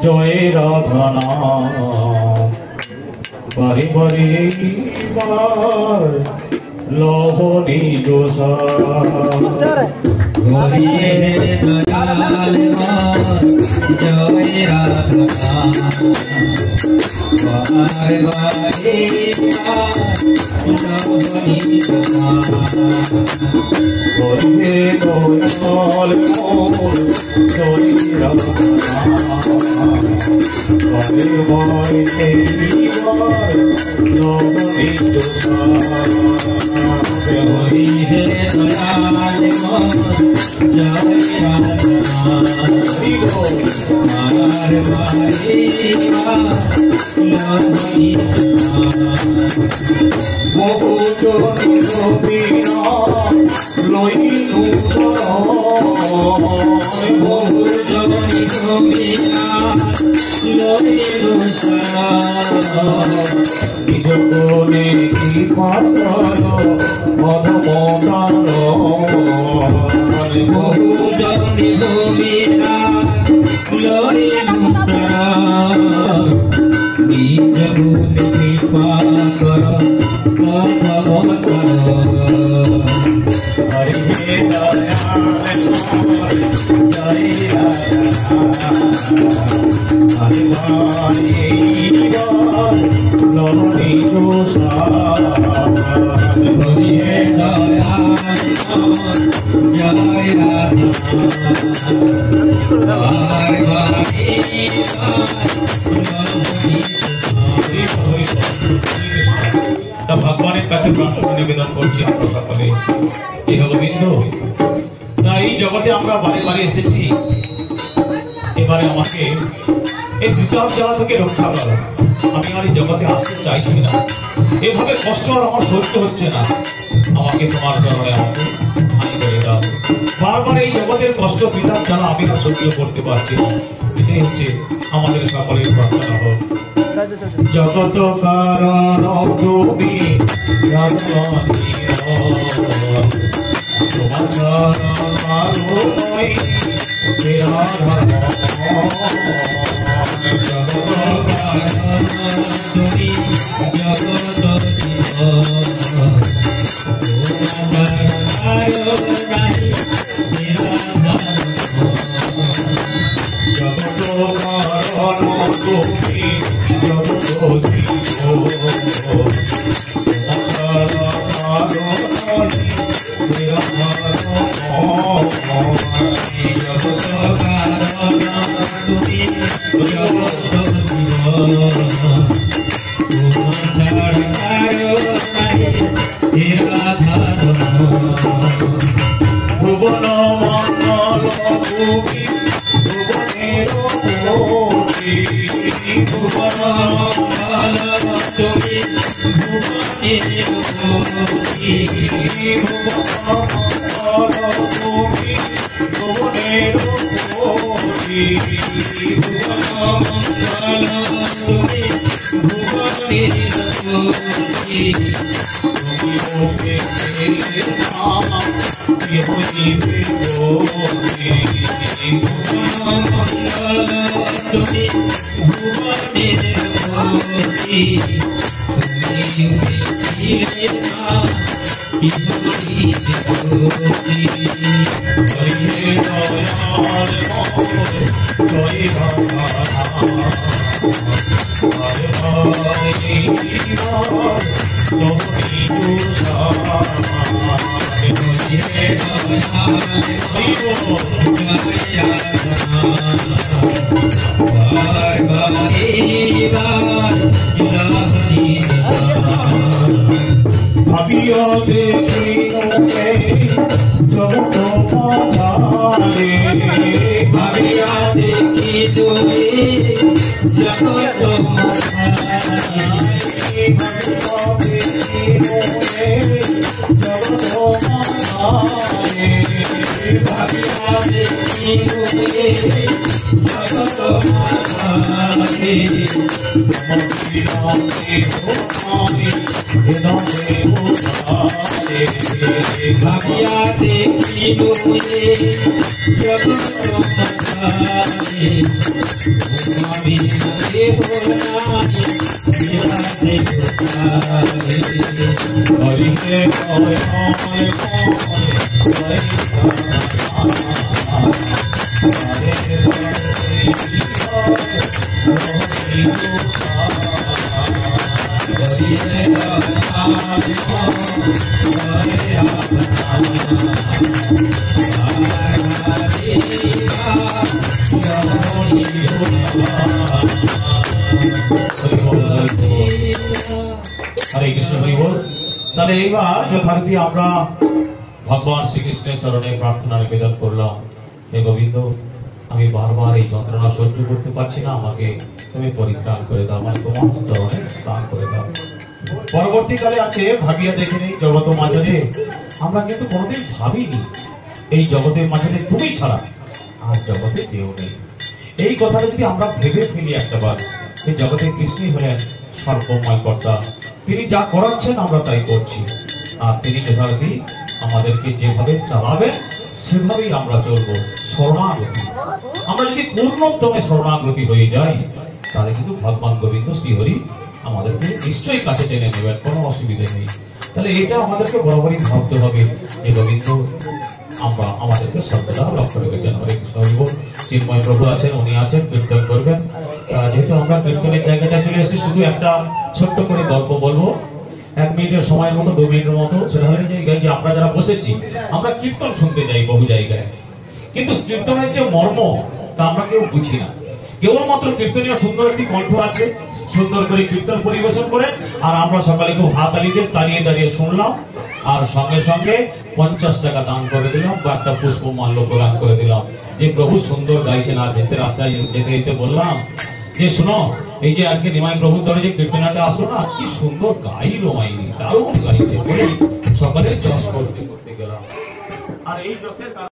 জয় রাধা বারে বারে লোহনী দোষা জয় রাধা বারে বারে লোহনী দোষা হরে দয়াল মোর জয় রাধা বারে বারে লোহনী দোষা হরি হে দয়াল মোর জয় রাধা বারে বারে লোহনী দোষা বহু জনি গোপীনা লইনু বহু জনি গোপীনা লইনু নিজ কোনে কি পাত্র মধমদার বহু জনি গোপীনা লইনু নিজ গুণে কৃপা কর হরে দয়াল জয় রাধা হরে বারে লোহনী দোষা হরি হে দয়াল জয় রাধা বারে বারে ভগবানের কাছে প্রার্থনা নিবেদন করছি আমরা সকলে এই হলো বিন্দু। তাই এই জগতে আমরা বারে বারে এসেছি, এবারে আমাকে এই বিকাশ জ্বালা থেকে রক্ষা করো। আমি আর এই জগতে আসতে চাইছি না, এভাবে কষ্ট আর আমার সহ্য হচ্ছে না। আমাকে তোমার চরণে আমাকে হানি করে দাও। বারবার এই জগতের কষ্ট বিকাশ জ্বালা আমি আর সহ্য করতে পারছি না। এটাই হচ্ছে আমাদের সকলের প্রার্থনা হোক। জগত কারণ তুমি জগৎ তোমার কারণ আলো নয় রাধা জগৎ কারণ তুমি জগৎ ভুবন মঙ্গল ভূমি ভুবনের মোতি ভুবন মঙ্গল তুমি ভুবনের মোতি ভুবন মঙ্গল ভূমি ভুবনের মোতি ভুবন মঙ্গল তুমি ভুবনের মোতি তুমি ওকে ভাবিয়া দেখি ভাবিয়া দেখি তুমি জগৎ ভাবিয়া দেখি তুমি জগত মাঝে ভাবিয়া দেখিল জগত মাঝে আমি দেব হরিকে হরে কৃষ্ণ হরি বল। তাহলে এইবার যথারীতি আমরা ভগবান শ্রীকৃষ্ণের চরণে প্রার্থনা নিবেদন করলাম, হে গোবিন্দ, আমি বারবার এই যন্ত্রণা সহ্য করতে পারছি না, আমাকে তুমি পরিত্রাণ করে দাও, মানে তোমার চরণে স্নান করে দাও। পরবর্তীকালে আছে ভাবিয়া দেখে নেই জগত মাঝে, আমরা কিন্তু কোনোদিন ভাবিনি এই জগতের মাঝে তুমি ছাড়া আর জগতে কেউ নেই। এই কথাটা যদি আমরা ভেবে ফেলি একটাবার, এই জগতে কৃষ্ণই হলেন সর্বময় কর্তা, তিনি যা করাচ্ছেন আমরা তাই করছি, আর তিনি যথারীতি আমাদেরকে যেভাবে চালাবেন সেভাবেই আমরা চলবো। শরণাগতি, আমরা যদি পূর্ণোত্তমে শরণাগতি হয়ে যাই তাহলে কিন্তু ভগবান গোবিন্দ শ্রীহরি আমাদেরকে নিশ্চয়ই কাছে টেনে নেবেন, কোনো অসুবিধা নেই। তাহলে এটা আমাদেরকে বরাবরই ভাবতে হবে যে গোবিন্দ আমরা আমাদেরকে সর্বদা লক্ষ্য রেখেছেন। হরে কৃষ্ণ হরি বল। চিন্ময় প্রভু আছেন, উনি আছেন, কীর্তন করবেন। যেহেতু আমরা কীর্তনের জায়গাটা চলে এসেছি, শুধু একটা ছোট্ট করে গল্প বলবো, 1 মিনিটের সময়ের মতো, 2 মিনিটের মতো। সেটা হয়ে জায়গায় যে আমরা যারা বসেছি আমরা কীর্তন শুনতে যাই বহু জায়গায়, কিন্তু কীর্তনের যে মর্ম তা আমরা কেউ বুঝি না। কেবলমাত্র কীর্তনীয় সুন্দর একটি কণ্ঠ আছে, সুন্দর করে কীর্তন পরিবেশন করে, আর আমরা সকালে খুব হাততালিতে দাঁড়িয়ে দাঁড়িয়ে শুনলাম, আর সঙ্গে সঙ্গে 50 টাকা দান করে দিলাম বা একটা পুষ্পমাল্য প্রদান করে দিলাম যে প্রভু সুন্দর গাইছেন। আর যেতে রাস্তায় যেতে যেতে বললাম যে শোনো, এই যে আজকে নিমাই প্রভুর ধরে যে কীর্তনাটা আসলো না, কি সুন্দর গাইলো মাইনি, দারুণ গাইছে, সকালে যশ করতে করতে গেলাম। আর এই যশের